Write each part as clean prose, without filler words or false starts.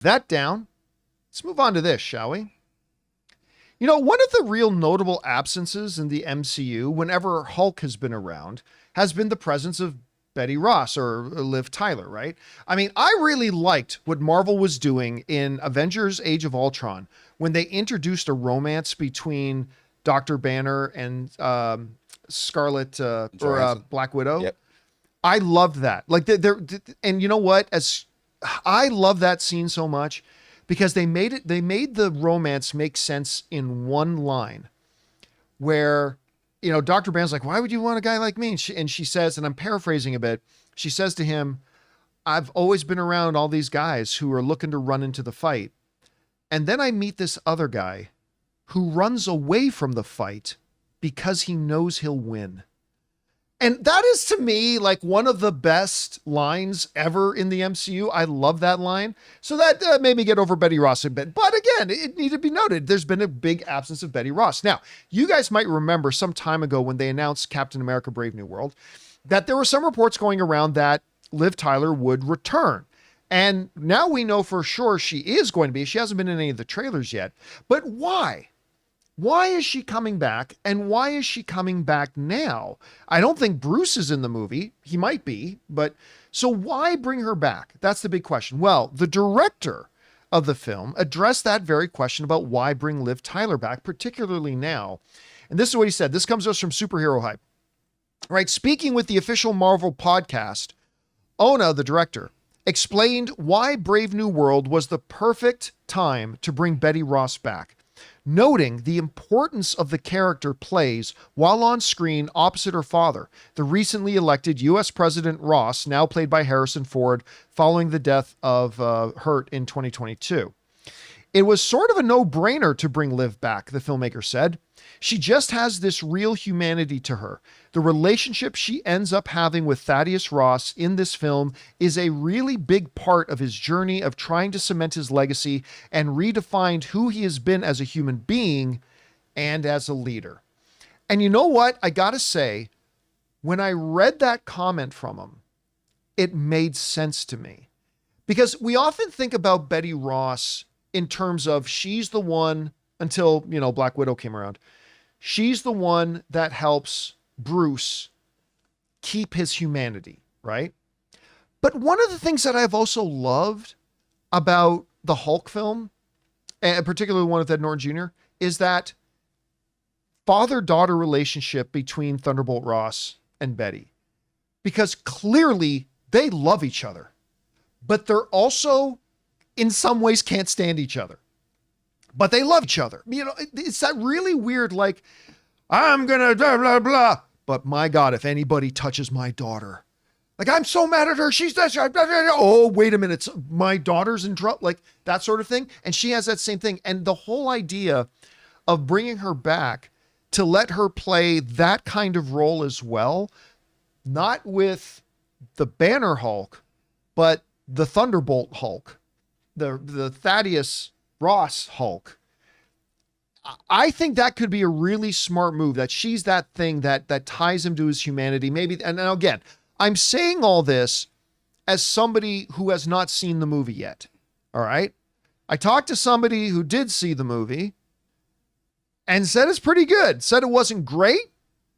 That down. Let's move on to this, shall we? You know, one of the real notable absences in the MCU, whenever Hulk has been around, has been the presence of Betty Ross or Liv Tyler, right? I mean, I really liked what Marvel was doing in Avengers Age of Ultron when they introduced a romance between Dr. Banner and Scarlet Black Widow. Yep. I loved that. Like, and you know what? I love that scene so much because they made the romance make sense in one line where, you know, Dr. Banner's like, why would you want a guy like me? And she says, and I'm paraphrasing a bit, she says to him, I've always been around all these guys who are looking to run into the fight. And then I meet this other guy who runs away from the fight because he knows he'll win. And that is, to me, like one of the best lines ever in the MCU. I love that line. So that made me get over Betty Ross a bit. But again, it needed to be noted. There's been a big absence of Betty Ross. Now, you guys might remember some time ago when they announced Captain America Brave New World, that there were some reports going around that Liv Tyler would return. And now we know for sure she is going to be. She hasn't been in any of the trailers yet. But why? Why is she coming back, and why is she coming back now? I don't think Bruce is in the movie. He might be, but so why bring her back? That's the big question. Well, the director of the film addressed that very question about why bring Liv Tyler back, particularly now. And this is what he said. This comes to us from Superhero Hype. Right, speaking with the official Marvel podcast, Ona, the director, explained why Brave New World was the perfect time to bring Betty Ross back, noting the importance of the character plays while on screen opposite her father, the recently elected U.S. President Ross, now played by Harrison Ford, following the death of Hurt in 2022. It was sort of a no-brainer to bring Liv back, the filmmaker said. She just has this real humanity to her. The relationship she ends up having with Thaddeus Ross in this film is a really big part of his journey of trying to cement his legacy and redefine who he has been as a human being and as a leader. And you know what? I gotta say, when I read that comment from him, it made sense to me. Because we often think about Betty Ross in terms of she's the one, until, you know, Black Widow came around, she's the one that helps Bruce keep his humanity, right? But one of the things that I've also loved about the Hulk film, and particularly the one with Ed Norton Jr., is that father-daughter relationship between Thunderbolt Ross and Betty. Because clearly they love each other, but they're also in some ways can't stand each other, but they love each other. You know, it's that really weird, like, I'm gonna blah, blah, blah, but my God, if anybody touches my daughter, like, I'm so mad at her. She's this. Oh, wait a minute. My daughter's in trouble. Like that sort of thing. And she has that same thing. And the whole idea of bringing her back to let her play that kind of role as well, not with the Banner Hulk, but the Thunderbolt Hulk, the Thaddeus Ross Hulk. I think that could be a really smart move, that she's that thing that ties him to his humanity. Maybe, and now again, I'm saying all this as somebody who has not seen the movie yet. All right. I talked to somebody who did see the movie and said it's pretty good. Said it wasn't great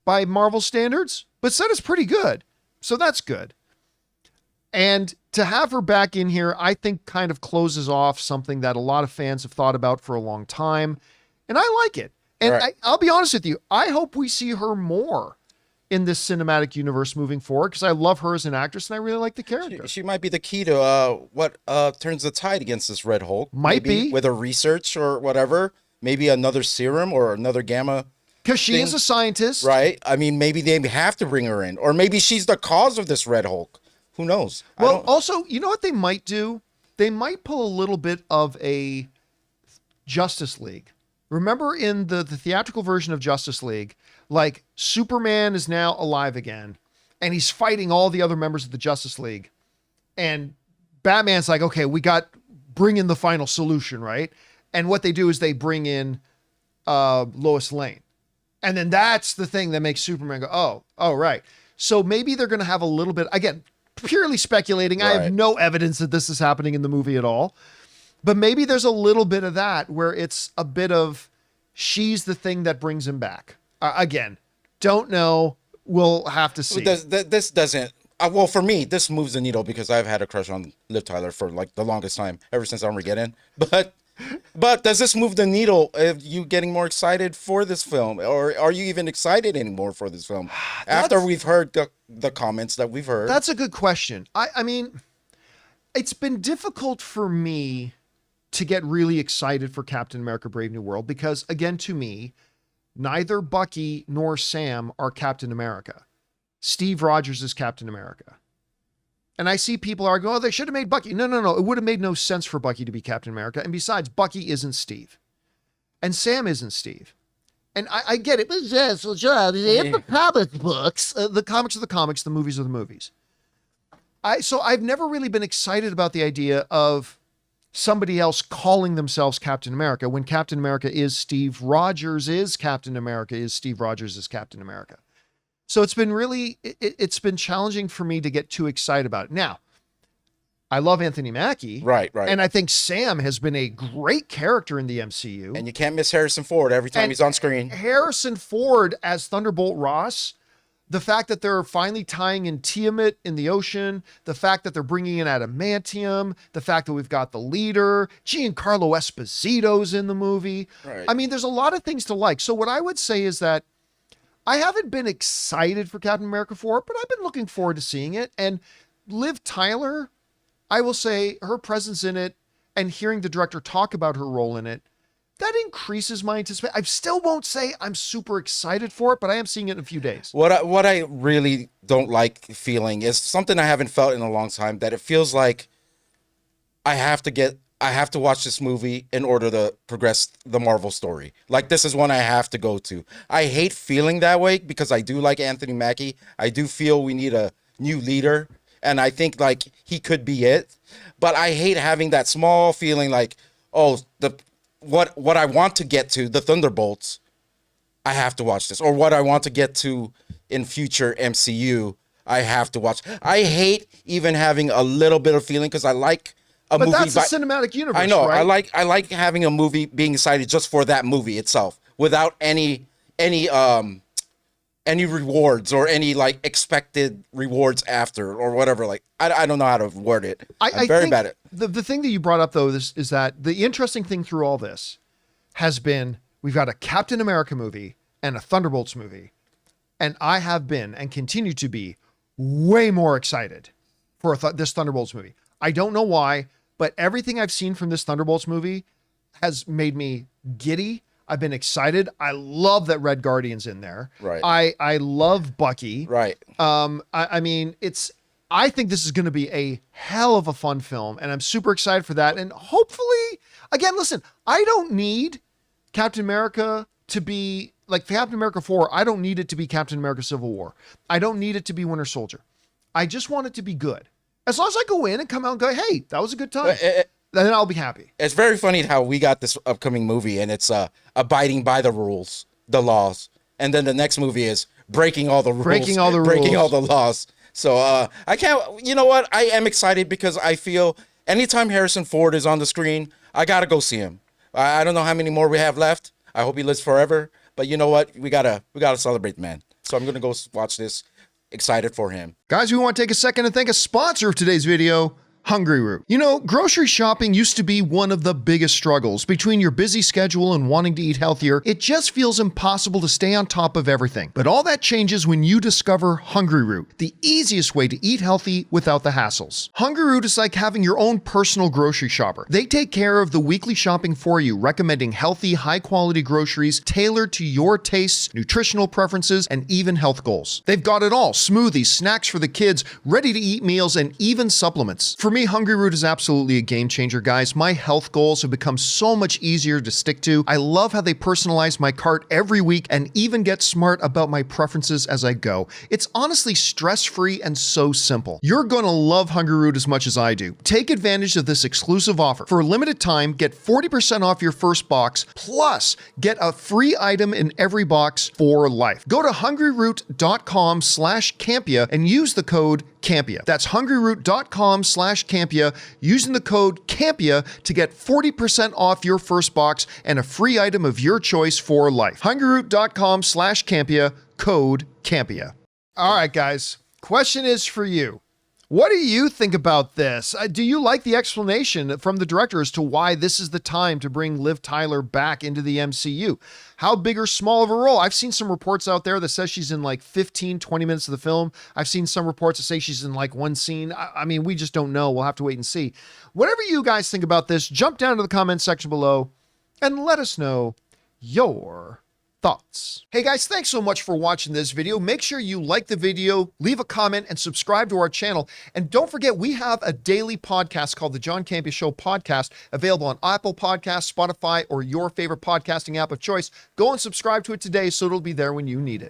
by Marvel standards, but said it's pretty good. So that's good. And to have her back in here, I think kind of closes off something that a lot of fans have thought about for a long time. And I like it. And right. I'll be honest with you. I hope we see her more in this cinematic universe moving forward, because I love her as an actress and I really like the character. She might be the key to what turns the tide against this Red Hulk. Might be. With her research or whatever. Maybe another serum or another gamma. Because she is a scientist. Right. I mean, maybe they have to bring her in. Or maybe she's the cause of this Red Hulk. Who knows? Well, also, you know what they might do? They might pull a little bit of a Justice League. Remember in the theatrical version of Justice League, like Superman is now alive again and he's fighting all the other members of the Justice League. And Batman's like, okay, bring in the final solution, right? And what they do is they bring in Lois Lane. And then that's the thing that makes Superman go, oh, right. So maybe they're going to have a little bit, again, purely speculating. Right. I have no evidence that this is happening in the movie at all. But maybe there's a little bit of that where it's a bit of she's the thing that brings him back. Again, don't know. We'll have to see. This doesn't. Well, for me, this moves the needle because I've had a crush on Liv Tyler for like the longest time, ever since Armageddon. But does this move the needle? Are you getting more excited for this film, or are you even excited anymore for this film after we've heard the comments that we've heard? That's a good question. I mean, it's been difficult for me to get really excited for Captain America: Brave New World because, again, to me, neither Bucky nor Sam are Captain America. Steve Rogers is Captain America. And I see people arguing, oh, they should have made Bucky. No. It would have made no sense for Bucky to be Captain America. And besides, Bucky isn't Steve. And Sam isn't Steve. And I get it. But yes, well, John, in the comic books, the comics are the comics, the movies are the movies. So I've never really been excited about the idea of somebody else calling themselves Captain America when Captain America is Steve Rogers is Captain America is Steve Rogers is Captain America. So it's been really, it's been challenging for me to get too excited about it. Now, I love Anthony Mackie. Right. And I think Sam has been a great character in the MCU. And you can't miss Harrison Ford every time he's on screen. Harrison Ford as Thunderbolt Ross, the fact that they're finally tying in Tiamat in the ocean, the fact that they're bringing in adamantium, the fact that we've got the leader, Giancarlo Esposito's in the movie. Right. I mean, there's a lot of things to like. So what I would say is that I haven't been excited for Captain America 4, but I've been looking forward to seeing it. And Liv Tyler, I will say her presence in it and hearing the director talk about her role in it, that increases my anticipation. I still won't say I'm super excited for it, but I am seeing it in a few days. What I really don't like feeling is something I haven't felt in a long time, that it feels like I have to watch this movie in order to progress the Marvel story. Like, this is one I have to go to. I hate feeling that way because I do like Anthony Mackie. I do feel we need a new leader, and I think like he could be it. But I hate having that small feeling like, oh, what I want to get to, the Thunderbolts, I have to watch this. Or what I want to get to in future MCU, I have to watch. I hate even having a little bit of feeling because I like a movie. But that's a cinematic universe, I know. right? I like having a movie, being excited just for that movie itself, without any rewards or any like expected rewards after or whatever. Like I don't know how to word it. I'm very bad at it. The thing that you brought up though is that the interesting thing through all this has been we've got a Captain America movie and a Thunderbolts movie, and I have been and continue to be way more excited for this Thunderbolts movie. I don't know why, but everything I've seen from this Thunderbolts movie has made me giddy. I've been excited. I love that Red Guardian's in there. Right. I love Bucky. Right. I mean, I think this is going to be a hell of a fun film, and I'm super excited for that. And hopefully, again, listen, I don't need Captain America to be like Captain America 4. I don't need it to be Captain America Civil War. I don't need it to be Winter Soldier. I just want it to be good. As long as I go in and come out and go, hey, that was a good time, then I'll be happy. It's very funny how we got this upcoming movie and it's abiding by the rules, the laws. And then the next movie is breaking all the rules. Breaking all the laws. So I can't, you know what? I am excited because I feel anytime Harrison Ford is on the screen, I got to go see him. I don't know how many more we have left. I hope he lives forever. But you know what? We gotta celebrate the man. So I'm going to go watch this. Excited for him. Guys, we want to take a second to thank a sponsor of today's video, Hungryroot. You know, grocery shopping used to be one of the biggest struggles. Between your busy schedule and wanting to eat healthier, it just feels impossible to stay on top of everything. But all that changes when you discover Hungryroot, the easiest way to eat healthy without the hassles. Hungryroot is like having your own personal grocery shopper. They take care of the weekly shopping for you, recommending healthy, high-quality groceries tailored to your tastes, nutritional preferences, and even health goals. They've got it all: smoothies, snacks for the kids, ready-to-eat meals, and even supplements. For me, Hungryroot is absolutely a game changer, guys. My health goals have become so much easier to stick to. I love how they personalize my cart every week and even get smart about my preferences as I go. It's honestly stress-free and so simple. You're gonna love Hungryroot as much as I do. Take advantage of this exclusive offer. For a limited time, get 40% off your first box, plus get a free item in every box for life. Go to hungryroot.com/Campea and use the code Campea. That's hungryroot.com/Campea using the code Campea to get 40% off your first box and a free item of your choice for life. hungryroot.com/Campea, code Campea. All right, guys. Question is for you. What do you think about this? Do you like the explanation from the director as to why this is the time to bring Liv Tyler back into the MCU? How big or small of a role? I've seen some reports out there that says she's in like 15, 20 minutes of the film. I've seen some reports that say she's in like one scene. I mean, we just don't know. We'll have to wait and see. Whatever you guys think about this, jump down to the comment section below and let us know your thoughts. Hey guys, thanks so much for watching this video. Make sure you like the video, leave a comment, and subscribe to our channel. And don't forget, we have a daily podcast called the John Campea Show podcast, available on Apple Podcasts, Spotify, or your favorite podcasting app of choice. Go and subscribe to it today so it'll be there when you need it.